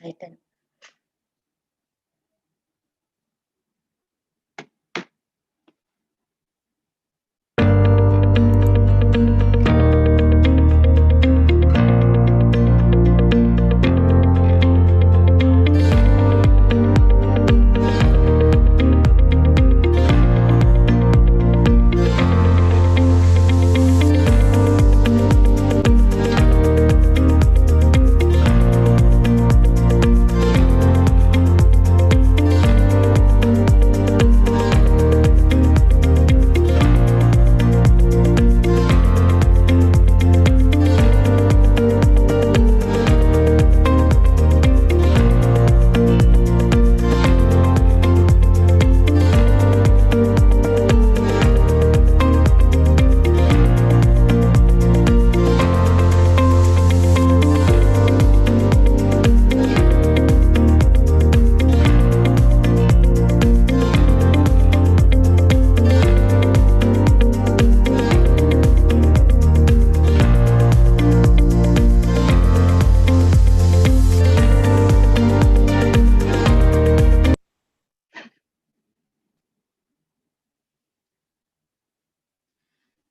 Excited.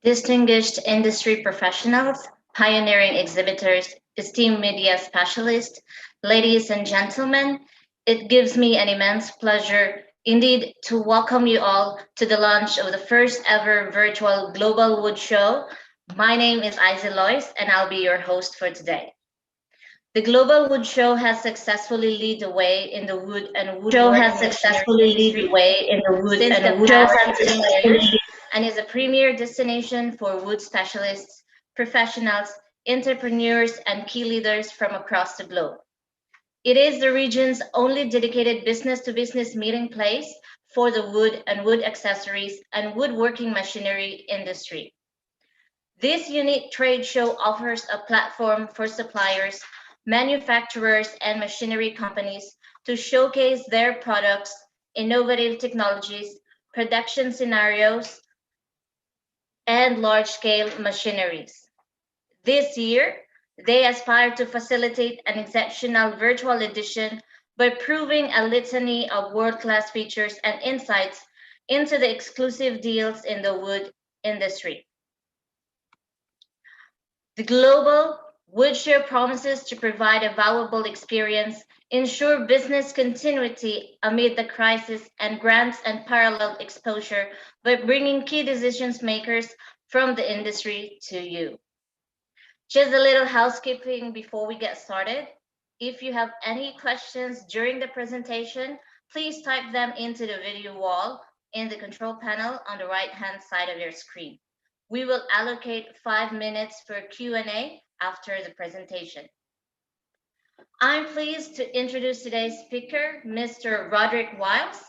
Distinguished industry professionals, pioneering exhibitors, esteemed media specialists, ladies and gentlemen, it gives me an immense pleasure indeed to welcome you all to the launch of the first ever virtual Global Wood Show. My name is Izzy Lois and I'll be your host for today. The Global Wood Show has successfully led the way in the wood and woodworking machinery industry since the past 15 years and is a premier destination for wood specialists, professionals, entrepreneurs, and key leaders from across the globe. It is the region's only dedicated business to business meeting place for the wood and wood accessories and woodworking machinery industry. This unique trade show offers a platform for suppliers, manufacturers, and machinery companies to showcase their products, innovative technologies, production scenarios, and large-scale machineries. This year, they aspire to facilitate an exceptional virtual edition by proving a litany of world-class features and insights into the exclusive deals in the wood industry. The Global Wood Show promises to provide a valuable experience, ensure business continuity amid the crisis, and grants unparalleled exposure by bringing key decision makers from the industry to you. Just a little housekeeping before we get started. If you have any questions during the presentation, please type them into the video wall in the control panel on the right-hand side of your screen. We will allocate 5 minutes for Q&A after the presentation. I'm pleased to introduce today's speaker, Mr. Roderick Wiles,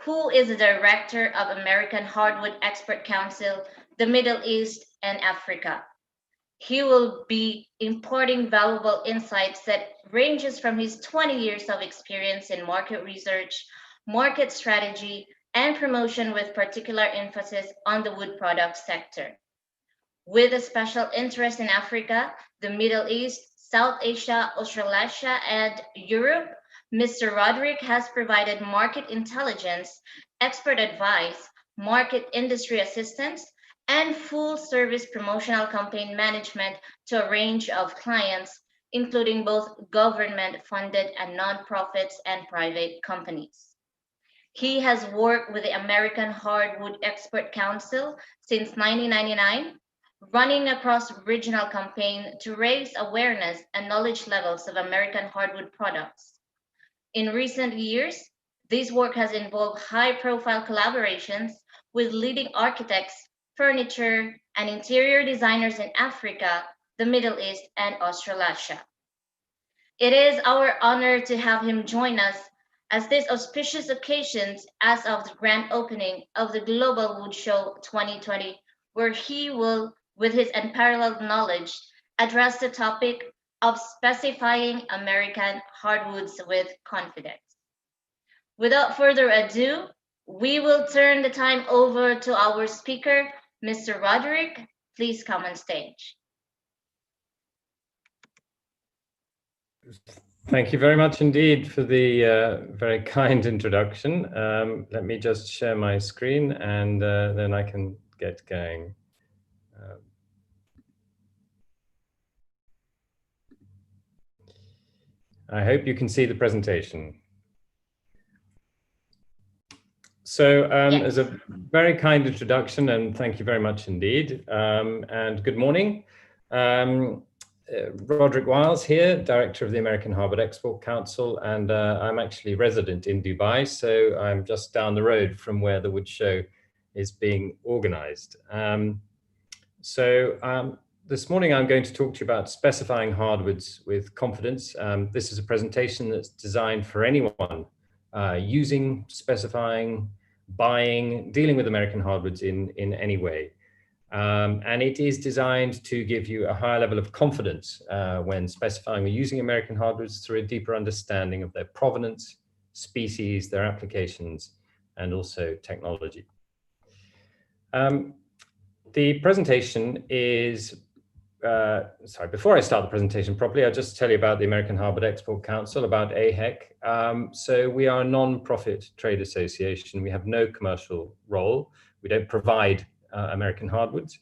who is the Director of American Hardwood Expert Council, the Middle East and Africa. He will be imparting valuable insights that ranges from his 20 years of experience in market research, market strategy, and promotion with particular emphasis on the wood products sector. With a special interest in Africa, the Middle East, South Asia, Australasia, and Europe, Mr. Roderick has provided market intelligence, expert advice, market industry assistance, and full-service promotional campaign management to a range of clients, including both government-funded and nonprofits and private companies. He has worked with the American Hardwood Expert Council since 1999, running across regional campaign to raise awareness and knowledge levels of American hardwood products. In recent years, this work has involved high-profile collaborations with leading architects, furniture, and interior designers in Africa, the Middle East, and Australasia. It is our honor to have him join us as this auspicious occasion as of the grand opening of the Global Wood Show 2020, where he will, with his unparalleled knowledge, address the topic of specifying American hardwoods with confidence. Without further ado, we will turn the time over to our speaker, Mr. Roderick. Please come on stage. Thank you very much indeed for the very kind introduction. Let me just share my screen and then I can get going. I hope you can see the presentation. So Yes. as a very kind introduction, and thank you very much indeed, and good morning. Roderick Wiles here, Director of the American Harvard Export Council, and I'm actually resident in Dubai, so I'm just down the road from where the Wood Show is being organized. This morning I'm going to talk to you about specifying hardwoods with confidence. This is a presentation that's designed for anyone using, specifying, buying, dealing with American hardwoods in any way. And it is designed to give you a higher level of confidence when specifying or using American hardwoods through a deeper understanding of their provenance, species, their applications, and also technology. The presentation is, sorry, before I start the presentation properly, I'll just tell you about the American Harvard Export Council, about AHEC. So we are a non-profit trade association. We have no commercial role. We don't provide American hardwoods.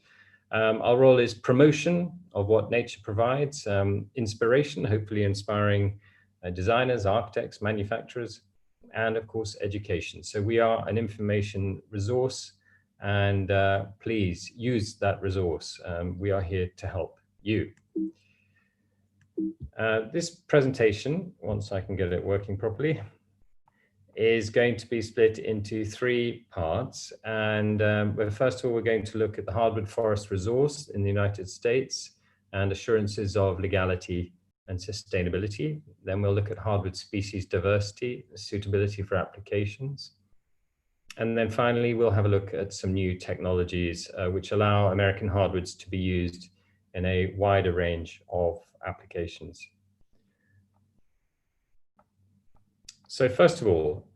Our role is promotion of what nature provides, inspiration, hopefully inspiring designers, architects, manufacturers, and of course, education. So we are an information resource, and please use that resource. We are here to help you. This presentation, once I can get it working properly, is going to be split into 3 parts. And first of all, we're going to look at the hardwood forest resource in the United States and assurances of legality and sustainability. Then we'll look at hardwood species diversity, suitability for applications. And then finally, we'll have a look at some new technologies which allow American hardwoods to be used in a wider range of applications. So first of all,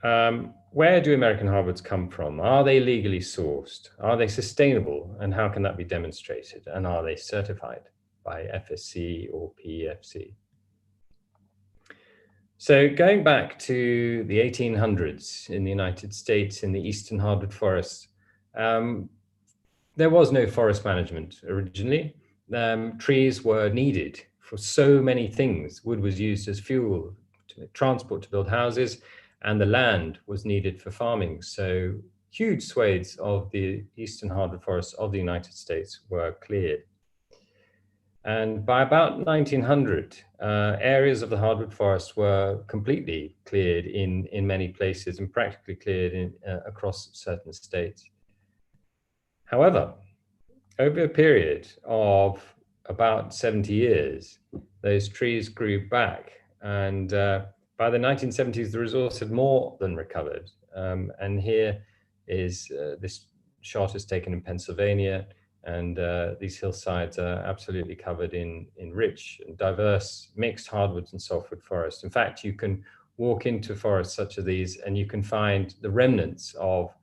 where do American hardwoods come from? Are they legally sourced? Are they sustainable? And how can that be demonstrated? And are they certified by FSC or PEFC? So going back to the 1800s in the United States, in the eastern hardwood forests, there was no forest management originally. Trees were needed for so many things. Wood was used as fuel, to transport to build houses, and the land was needed for farming. So huge swathes of the eastern hardwood forests of the United States were cleared. And by about 1900, areas of the hardwood forest were completely cleared in many places and practically cleared across certain states. However, over a period of about 70 years, those trees grew back. And by the 1970s, the resource had more than recovered. And here is this shot is taken in Pennsylvania. And these hillsides are absolutely covered in rich and diverse mixed hardwoods and softwood forests. In fact, you can walk into forests such as these and you can find the remnants of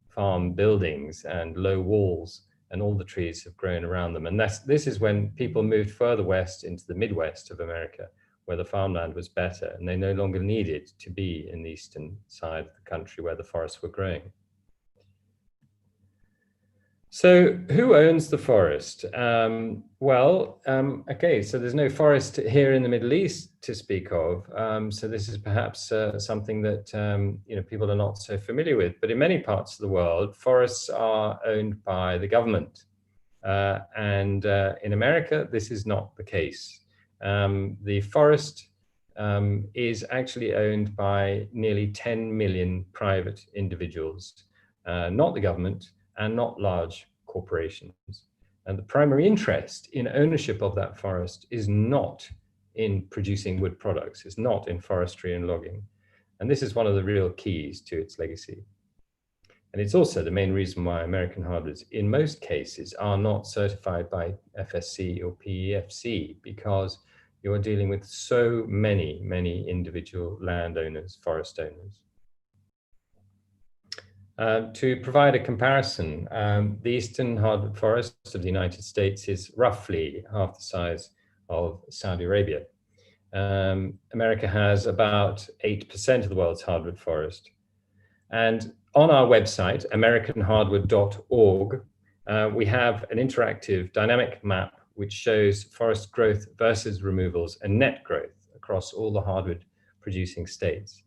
farm buildings and low walls, and all the trees have grown around them. And this is when people moved further west into the Midwest of America, where the farmland was better, and they no longer needed to be in the eastern side of the country where the forests were growing. So who owns the forest? Okay, so there's no forest here in the Middle East to speak of. So this is perhaps something that people are not so familiar with. But in many parts of the world, forests are owned by the government. And in America, this is not the case. The forest is actually owned by nearly 10 million private individuals, not the government, and not large corporations. And the primary interest in ownership of that forest is not in producing wood products, it's not in forestry and logging. And this is one of the real keys to its legacy. And it's also the main reason why American hardwoods, in most cases, are not certified by FSC or PEFC, because you're dealing with so many individual landowners, forest owners. To provide a comparison, the eastern hardwood forest of the United States is roughly half the size of Saudi Arabia. America has about 8% of the world's hardwood forest. And on our website, americanhardwood.org, we have an interactive dynamic map which shows forest growth versus removals and net growth across all the hardwood producing states.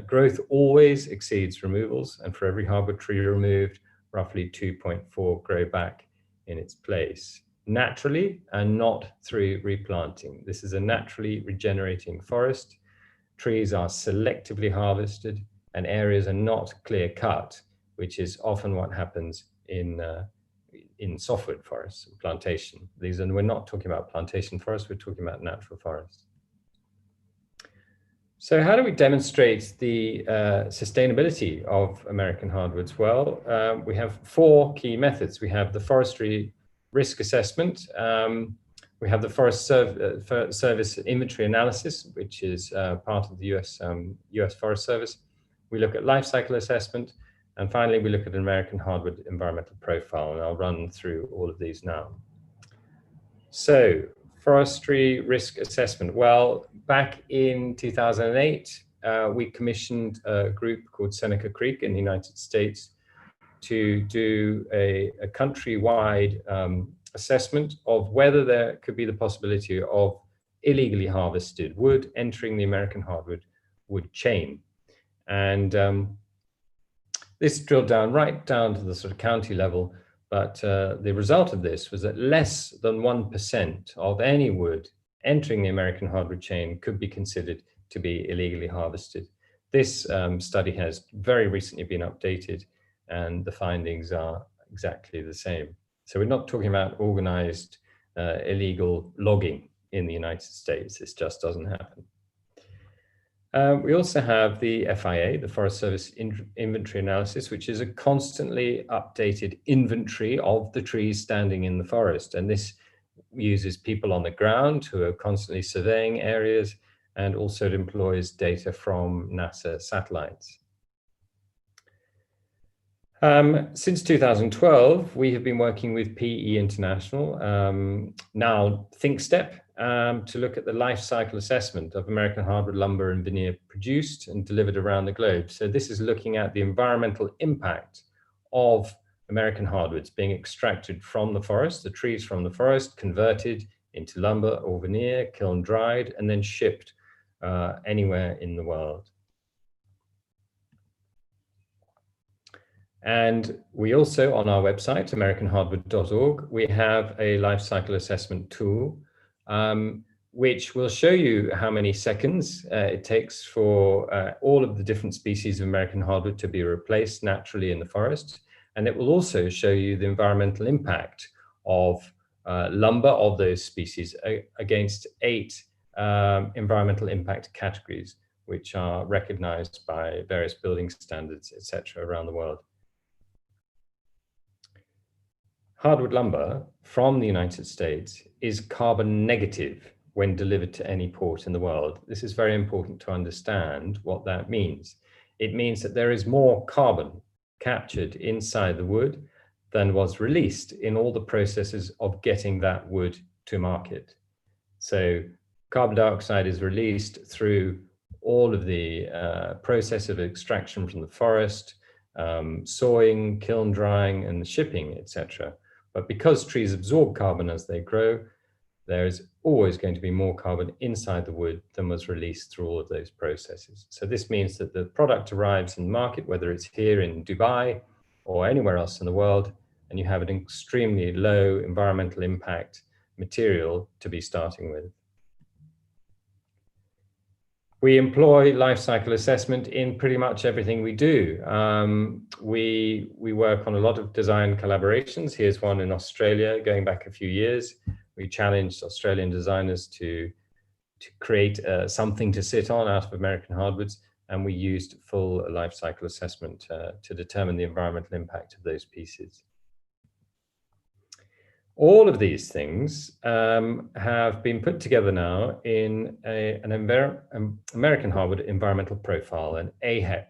Growth always exceeds removals, and for every hardwood tree removed, roughly 2.4 grow back in its place, naturally and not through replanting. This is a naturally regenerating forest. Trees are selectively harvested and areas are not clear cut, which is often what happens in softwood forests, plantation. We're not talking about plantation forests, we're talking about natural forests. So how do we demonstrate the sustainability of American hardwoods? Well, we have 4 key methods. We have the forestry risk assessment. We have the Forest Service inventory analysis, which is part of the US Forest Service. We look at life cycle assessment. And finally, we look at an American hardwood environmental profile. And I'll run through all of these now. So, forestry risk assessment. Well, back in 2008, we commissioned a group called Seneca Creek in the United States to do a countrywide assessment of whether there could be the possibility of illegally harvested wood entering the American hardwood wood chain. And this drilled right down to the sort of county level. But the result of this was that less than 1% of any wood entering the American hardwood chain could be considered to be illegally harvested. This study has very recently been updated, and the findings are exactly the same. So we're not talking about organized illegal logging in the United States. This just doesn't happen. We also have the FIA, the Forest Service inventory analysis, which is a constantly updated inventory of the trees standing in the forest. And this uses people on the ground who are constantly surveying areas, and also it employs data from NASA satellites. Since 2012, we have been working with PE International, now ThinkStep, to look at the life cycle assessment of American hardwood lumber and veneer produced and delivered around the globe. So this is looking at the environmental impact of American hardwoods being extracted from the forest, the trees from the forest, converted into lumber or veneer, kiln dried, and then shipped anywhere in the world. And we also, on our website, americanhardwood.org, we have a life cycle assessment tool, which will show you how many seconds it takes for all of the different species of American hardwood to be replaced naturally in the forest. And it will also show you the environmental impact of lumber of those species against 8 environmental impact categories, which are recognized by various building standards, etc., around the world. Hardwood lumber from the United States is carbon negative when delivered to any port in the world. This is very important to understand what that means. It means that there is more carbon captured inside the wood than was released in all the processes of getting that wood to market. So carbon dioxide is released through all of the process of extraction from the forest, sawing, kiln drying, and shipping, etc. But because trees absorb carbon as they grow, there is always going to be more carbon inside the wood than was released through all of those processes. So this means that the product arrives in the market, whether it's here in Dubai or anywhere else in the world, and you have an extremely low environmental impact material to be starting with. We employ life cycle assessment in pretty much everything we do. We work on a lot of design collaborations. Here's one in Australia going back a few years. We challenged Australian designers to create something to sit on out of American hardwoods, and we used full life cycle assessment to determine the environmental impact of those pieces. All of these things have been put together now in an American hardwood environmental profile, an AHEP.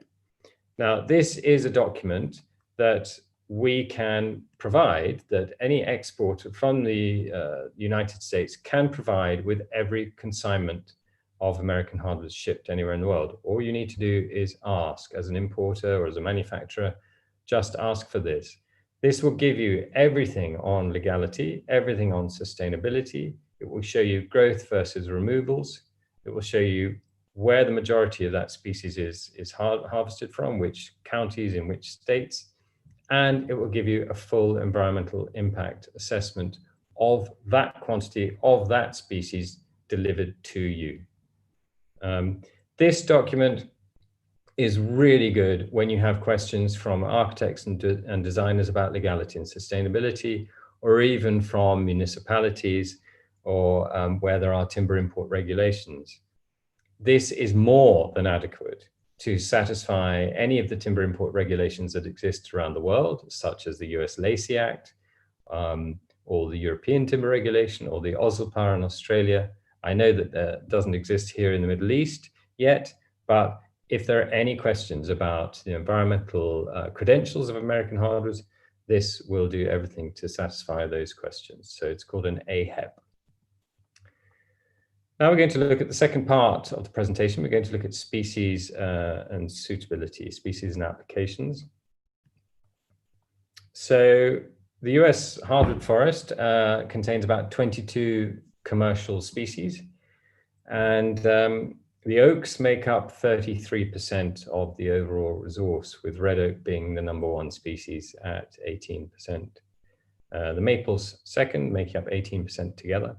Now, this is a document that we can provide, that any exporter from the United States can provide with every consignment of American hardwoods shipped anywhere in the world. All you need to do is ask as an importer or as a manufacturer, just ask for this. This will give you everything on legality, everything on sustainability. It will show you growth versus removals. It will show you where the majority of that species is harvested from, which counties, in which states, and it will give you a full environmental impact assessment of that quantity of that species delivered to you. This document is really good when you have questions from architects and designers about legality and sustainability, or even from municipalities, or where there are timber import regulations. This is more than adequate to satisfy any of the timber import regulations that exist around the world, such as the US Lacey Act, or the European Timber Regulation, or the OSLPAR in Australia. I know that that doesn't exist here in the Middle East yet, but if there are any questions about the environmental credentials of American hardwoods, this will do everything to satisfy those questions. So it's called an AHEP. Now we're going to look at the second part of the presentation. We're going to look at species and suitability, species and applications. So the US hardwood forest contains about 22 commercial species, and the oaks make up 33% of the overall resource, with red oak being the #1 species at 18%. The maples second, making up 18% together.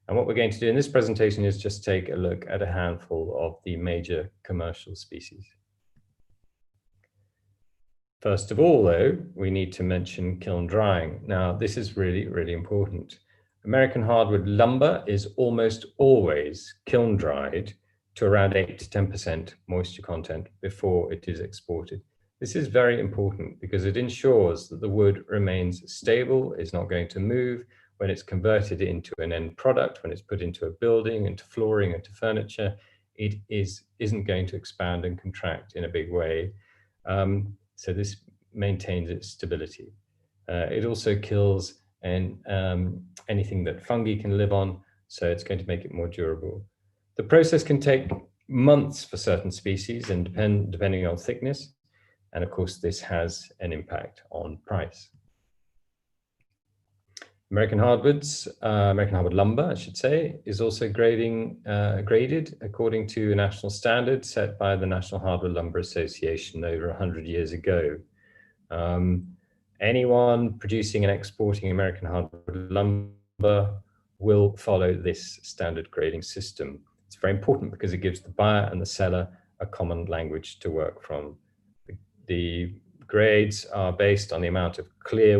And what we're going to do in this presentation is just take a look at a handful of the major commercial species. First of all, though, we need to mention kiln drying. Now, this is really, really important. American hardwood lumber is almost always kiln dried to around 8 to 10% moisture content before it is exported. This is very important because it ensures that the wood remains stable, is not going to move when it's converted into an end product, when it's put into a building, into flooring, into furniture. It isn't going to expand and contract in a big way. So this maintains its stability. It also kills anything that fungi can live on, so it's going to make it more durable. The process can take months for certain species and depending on thickness. And of course, this has an impact on price. American hardwoods, American hardwood lumber, I should say, is also graded according to a national standard set by the National Hardwood Lumber Association over 100 years ago. Anyone producing and exporting American hardwood lumber will follow this standard grading system. It's very important because it gives the buyer and the seller a common language to work from. The grades are based on the amount of clear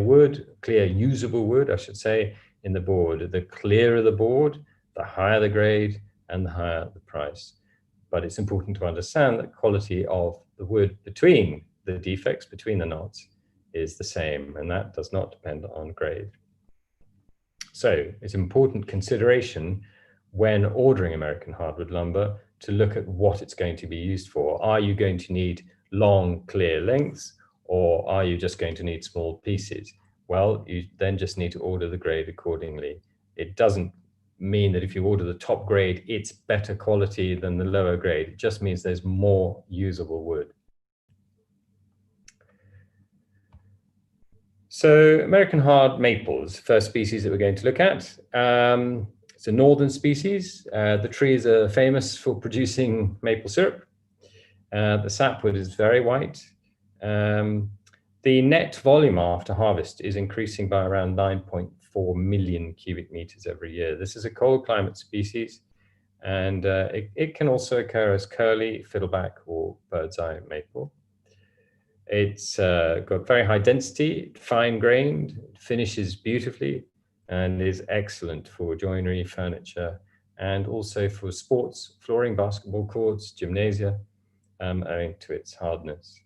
usable wood, I should say, in the board. The clearer the board, the higher the grade and the higher the price. But it's important to understand that quality of the wood between the defects, between the knots, is the same, and that does not depend on grade. So it's an important consideration when ordering American hardwood lumber to look at what it's going to be used for. Are you going to need long, clear lengths, or are you just going to need small pieces? Well, you then just need to order the grade accordingly. It doesn't mean that if you order the top grade, it's better quality than the lower grade. It just means there's more usable wood. So American hard maples, first species that we're going to look at. It's a northern species. The trees are famous for producing maple syrup. The sapwood is very white. The net volume after harvest is increasing by around 9.4 million cubic meters every year. This is a cold climate species, and it can also occur as curly, fiddleback, or bird's eye maple. It's got very high density, fine grained, finishes beautifully, and is excellent for joinery, furniture, and also for sports, flooring, basketball courts, gymnasia, owing to its hardness.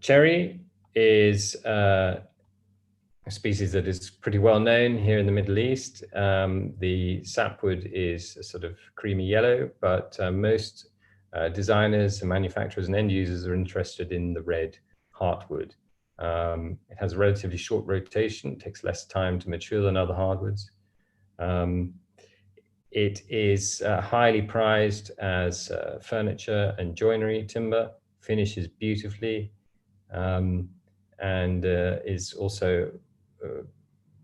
Cherry is a species that is pretty well known here in the Middle East. The sapwood is a sort of creamy yellow, but most designers and manufacturers and end users are interested in the red heartwood. It has a relatively short rotation, it takes less time to mature than other hardwoods. It is highly prized as furniture and joinery timber, finishes beautifully, um, and is also uh,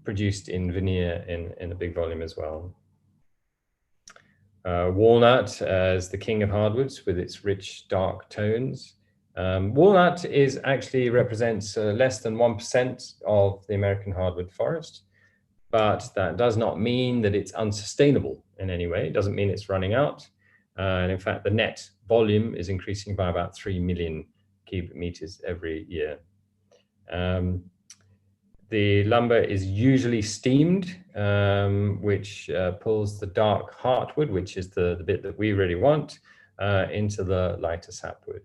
produced in veneer in a big volume as well. Walnut as the king of hardwoods with its rich dark tones. Walnut is actually represents less than 1% of the American hardwood forest, but that does not mean that it's unsustainable in any way. It doesn't mean it's running out. And in fact, the net volume is increasing by about 3 million cubic meters every year. The lumber is usually steamed, which pulls the dark heartwood, which is the bit that we really want, into the lighter sapwood.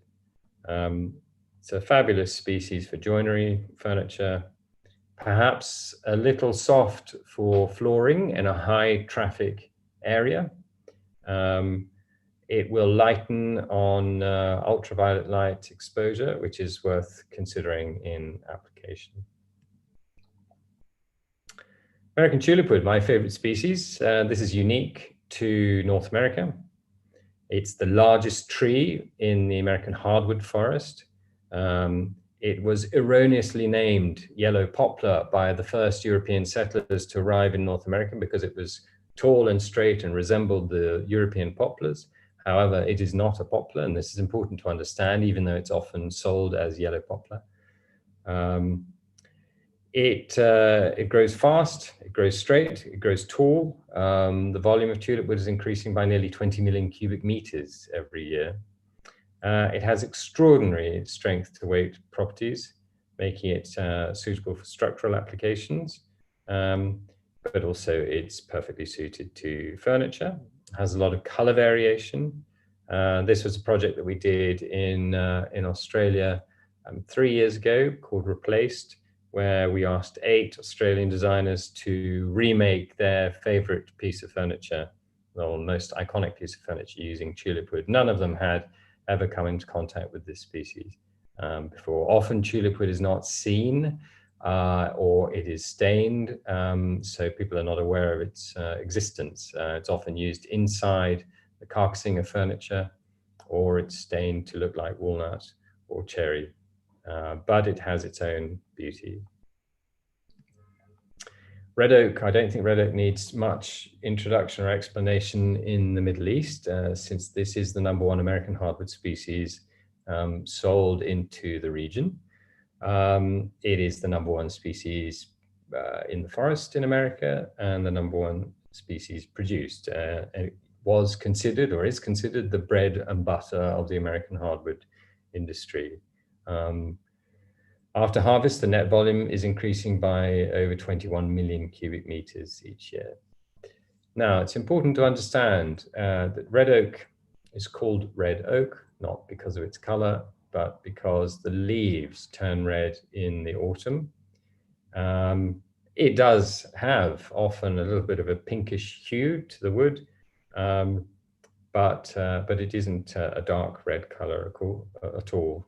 It's a fabulous species for joinery, furniture, perhaps a little soft for flooring in a high traffic area. It will lighten on ultraviolet light exposure, which is worth considering in application. American tulipwood, my favorite species. This is unique to North America. It's the largest tree in the American hardwood forest. It was erroneously named yellow poplar by the first European settlers to arrive in North America because it was tall and straight and resembled the European poplars. However, it is not a poplar, and this is important to understand, even though it's often sold as yellow poplar. It grows fast, it grows straight, it grows tall. The volume of tulip wood is increasing by nearly 20 million cubic meters every year. It has extraordinary strength to weight properties, making it suitable for structural applications, but also it's perfectly suited to furniture. It has a lot of color variation. This was a project that we did in Australia 3 years ago called Replaced, where we asked 8 Australian designers to remake their favorite piece of furniture, or most iconic piece of furniture, using tulip wood. None of them had ever come into contact with this species before. Often tulip wood is not seen or it is stained, so people are not aware of its existence. It's often used inside the carcassing of furniture, or it's stained to look like walnut or cherry. But it has its own beauty. Red oak, I don't think red oak needs much introduction or explanation in the Middle East, since this is the #1 American hardwood species sold into the region. It is the #1 species in the forest in America and the #1 species produced. And it was considered, or is considered, the bread and butter of the American hardwood industry. After harvest, the net volume is increasing by over 21 million cubic meters each year. Now, it's important to understand that red oak is called red oak, not because of its color, but because the leaves turn red in the autumn. It does have often a little bit of a pinkish hue to the wood, but it isn't a dark red color at all.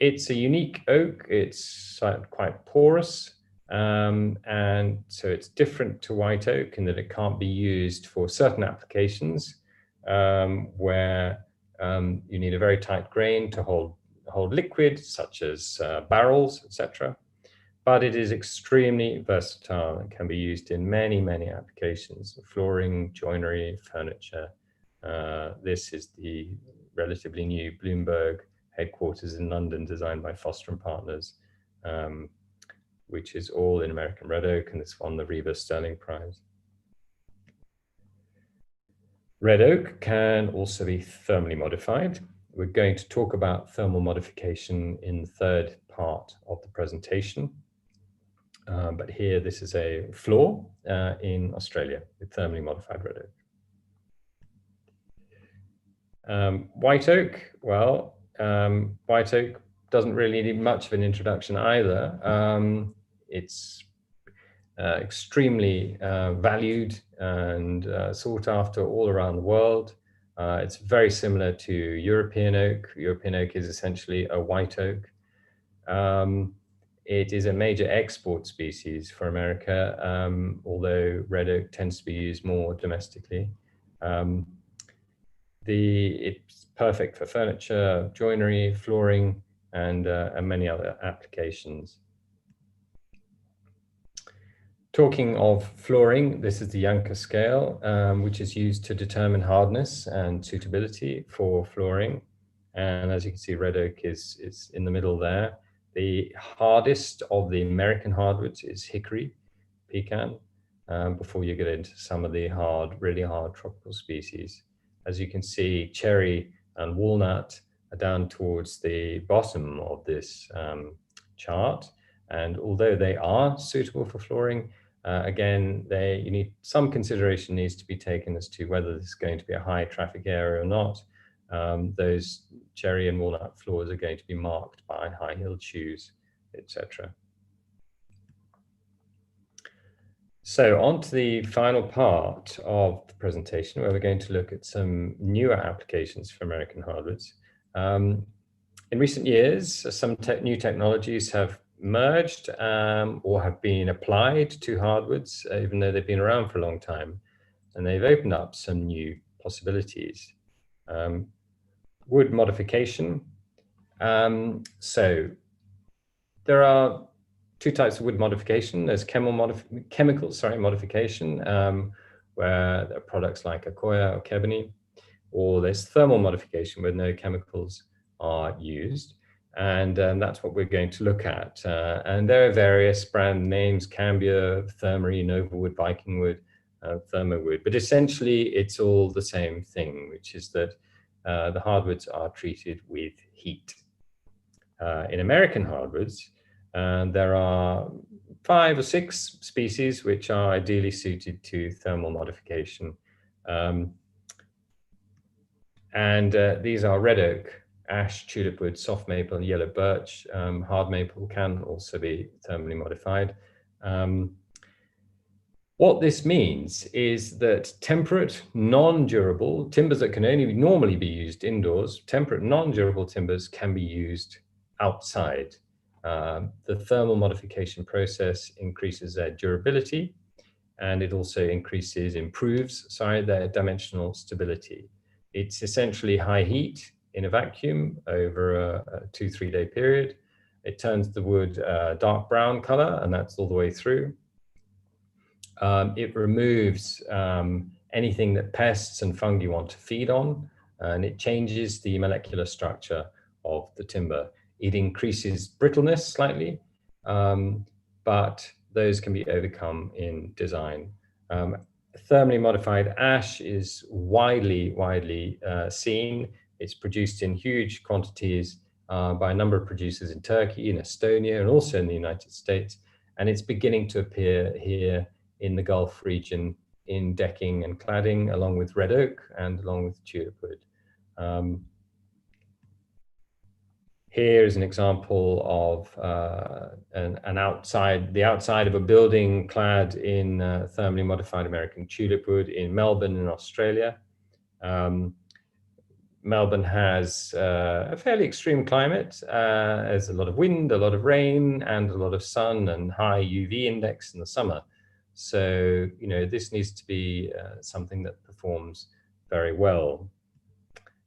It's a unique oak. It's quite porous, and so it's different to white oak in that it can't be used for certain applications where you need a very tight grain to hold liquid, such as barrels, etc. But it is extremely versatile and can be used in many, many applications: flooring, joinery, furniture. This is the relatively new Bloomberg headquarters in London, designed by Foster and Partners, which is all in American red oak, and it's won the Reba Sterling Prize. Red oak can also be thermally modified. We're going to talk about thermal modification in the third part of the presentation. But here, this is a floor in Australia with thermally modified red oak. White oak, well, white oak doesn't really need much of an introduction either. It's extremely valued and sought after all around the world. It's very similar to European oak. European oak is essentially a white oak. It is a major export species for America, although red oak tends to be used more domestically. It's perfect for furniture, joinery, flooring, and many other applications. Talking of flooring, this is the Yanker scale, which is used to determine hardness and suitability for flooring. And as you can see, red oak is in the middle there. The hardest of the American hardwoods is hickory, pecan, before you get into some of the really hard tropical species. As you can see, cherry and walnut are down towards the bottom of this chart. And although they are suitable for flooring, again, some consideration needs to be taken as to whether this is going to be a high traffic area or not. Those cherry and walnut floors are going to be marked by high-heeled shoes, etc. So on to the final part of the presentation, where we're going to look at some newer applications for American hardwoods. In recent years, some new technologies have merged or have been applied to hardwoods, even though they've been around for a long time, and they've opened up some new possibilities. Wood modification. So there are two types of wood modification. There's chemical modification, where there are products like Accoya or Kebony, or there's thermal modification where no chemicals are used. And that's what we're going to look at. And there are various brand names: Cambia, Thermae, Novawood, Vikingwood, Thermowood. But essentially, it's all the same thing, which is that the hardwoods are treated with heat. In American hardwoods, there are 5 or 6 species which are ideally suited to thermal modification. These are red oak, ash, tulip wood, soft maple, and yellow birch. Hard maple can also be thermally modified. What this means is that temperate, non-durable timbers that can only normally be used indoors, temperate, non-durable timbers can be used outside. The thermal modification process increases their durability, and it also improves their dimensional stability. It's essentially high heat in a vacuum over a 2-3 day period. It turns the wood dark brown color, and that's all the way through. It removes anything that pests and fungi want to feed on, and it changes the molecular structure of the timber. It increases brittleness slightly, but those can be overcome in design. Thermally modified ash is widely seen. It's produced in huge quantities by a number of producers in Turkey, in Estonia, and also in the United States. And it's beginning to appear here in the Gulf region in decking and cladding, along with red oak and along with tulip wood. Here is an example of the outside of a building clad in thermally modified American tulip wood in Melbourne, in Australia. Melbourne has a fairly extreme climate. There's a lot of wind, a lot of rain, and a lot of sun and high UV index in the summer. So, this needs to be something that performs very well.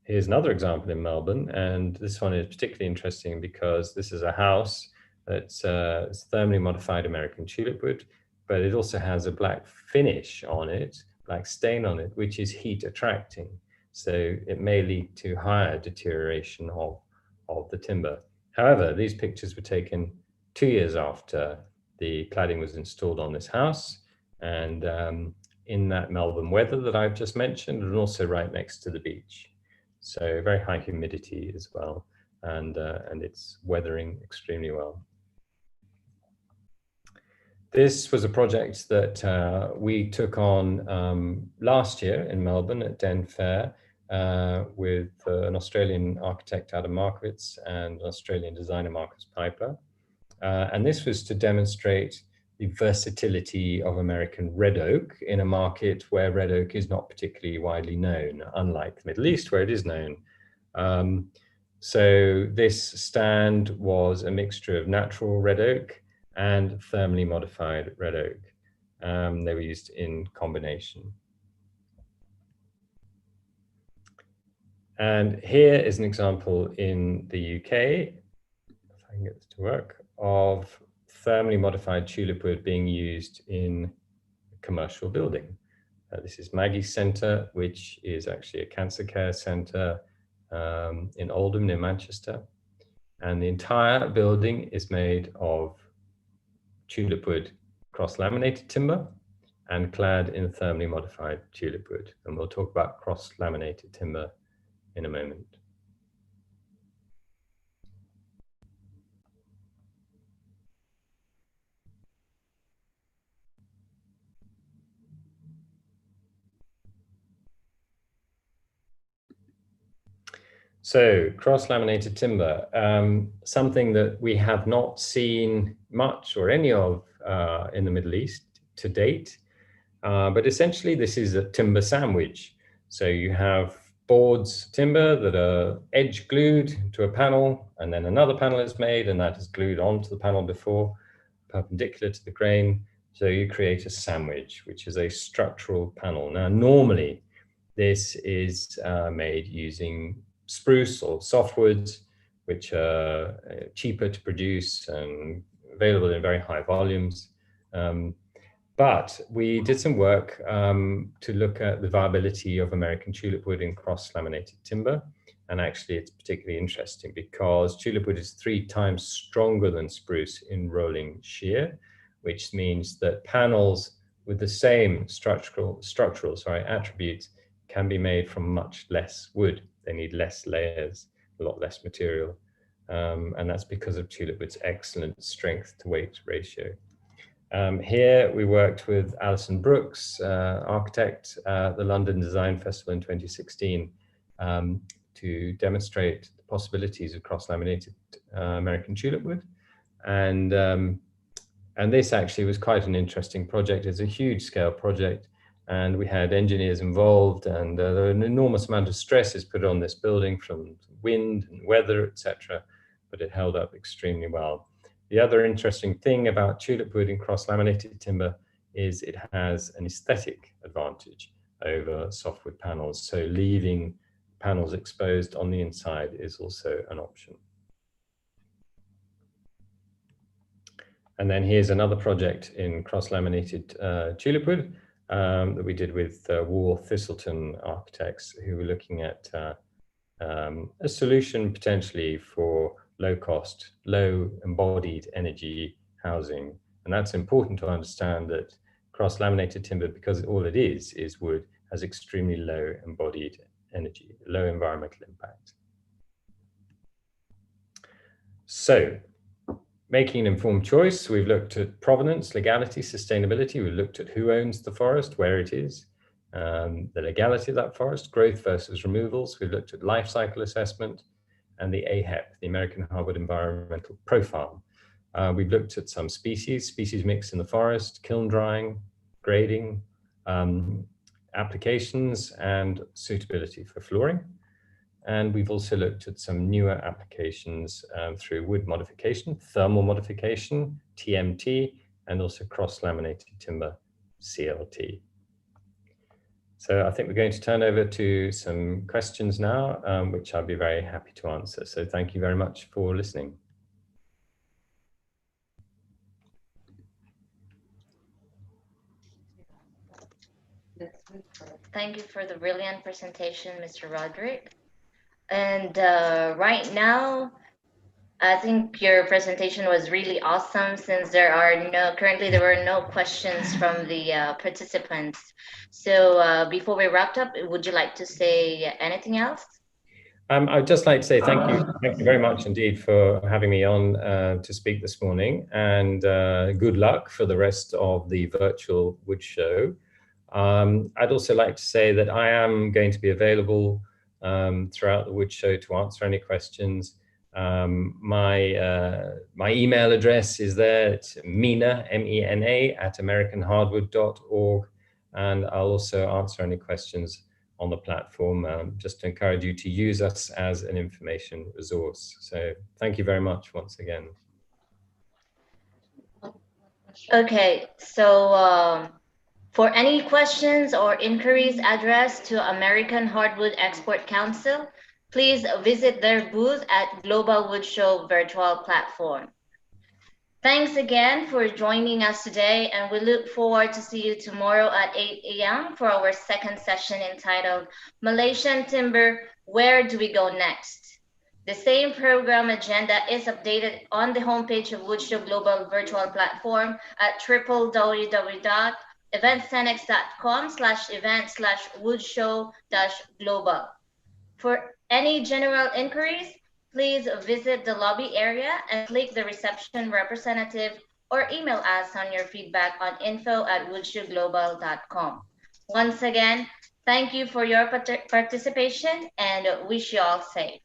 Here's another example in Melbourne, and this one is particularly interesting because this is a house that's thermally modified American tulip wood, but it also has a black finish on it, black stain on it, which is heat attracting. So it may lead to higher deterioration of the timber. However, these pictures were taken 2 years after the cladding was installed on this house, and in that Melbourne weather that I've just mentioned, and also right next to the beach. So very high humidity as well, and it's weathering extremely well. This was a project that we took on last year in Melbourne at Den Fair with an Australian architect, Adam Markowitz, and an Australian designer, Marcus Piper. And this was to demonstrate the versatility of American red oak in a market where red oak is not particularly widely known, unlike the Middle East, where it is known. So this stand was a mixture of natural red oak and thermally modified red oak. They were used in combination. And here is an example in the UK, if I can get this to work, of thermally modified tulip wood being used in a commercial building. This is Maggie's Centre, which is actually a cancer care centre in Oldham near Manchester. And the entire building is made of tulip wood cross-laminated timber and clad in thermally modified tulip wood. And we'll talk about cross-laminated timber in a moment. So cross-laminated timber, something that we have not seen much or any of in the Middle East to date. But essentially this is a timber sandwich. So you have boards, timber that are edge glued to a panel, and then another panel is made and that is glued onto the panel before, perpendicular to the grain. So you create a sandwich, which is a structural panel. Now, normally this is made using spruce or softwoods, which are cheaper to produce and available in very high volumes. But we did some work to look at the viability of American tulip wood in cross-laminated timber. And actually, it's particularly interesting because tulip wood is 3 times stronger than spruce in rolling shear, which means that panels with the same structural attributes can be made from much less wood. They need less layers, a lot less material. And that's because of tulip wood's excellent strength to weight ratio. Here we worked with Alison Brooks, architect at the London Design Festival in 2016, to demonstrate the possibilities of cross-laminated American tulip wood. And this actually was quite an interesting project. It's a huge scale project, and we had engineers involved, and there were an enormous amount of stresses put on this building from wind and weather, etc., but it held up extremely well. The other interesting thing about tulip wood in cross-laminated timber is it has an aesthetic advantage over softwood panels. So leaving panels exposed on the inside is also an option. And then here's another project in cross-laminated tulip wood that we did with Wall Thistleton architects, who were looking at a solution potentially for low cost, low embodied energy housing. And that's important to understand, that cross-laminated timber, because all it is wood, has extremely low embodied energy, low environmental impact. So, making an informed choice, we've looked at provenance, legality, sustainability. We've looked at who owns the forest, where it is, the legality of that forest, growth versus removals. We've looked at life cycle assessment, and the AHEP, the American Hardwood Environmental Profile. We've looked at some species mix in the forest, kiln drying, grading, applications, and suitability for flooring. And we've also looked at some newer applications through wood modification, thermal modification, TMT, and also cross-laminated timber, CLT. So I think we're going to turn over to some questions now, which I'll be very happy to answer. So thank you very much for listening. Thank you for the brilliant presentation, Mr. Roderick. And right now, I think your presentation was really awesome, since currently there were no questions from the participants. So before we wrapped up, would you like to say anything else? I'd just like to say thank you very much indeed for having me on to speak this morning, and good luck for the rest of the virtual wood show. I'd also like to say that I am going to be available throughout the wood show to answer any questions. My email address is there. It's Mena, M-E-N-A, @americanhardwood.org, and I'll also answer any questions on the platform, just to encourage you to use us as an information resource. So thank you very much once again. Okay, so for any questions or inquiries addressed to American Hardwood Export Council, please visit their booth at Global Wood Show virtual platform. Thanks again for joining us today, and we look forward to see you tomorrow at 8 a.m. for our second session entitled Malaysian Timber, Where Do We Go Next? The same program agenda is updated on the homepage of Woodshow Global Virtual Platform at www.eventcenex.com/event/woodshow-global. For any general inquiries, please visit the lobby area and click the reception representative or email us on your feedback on info@woodshowglobal.com. Once again, thank you for your participation and wish you all safe.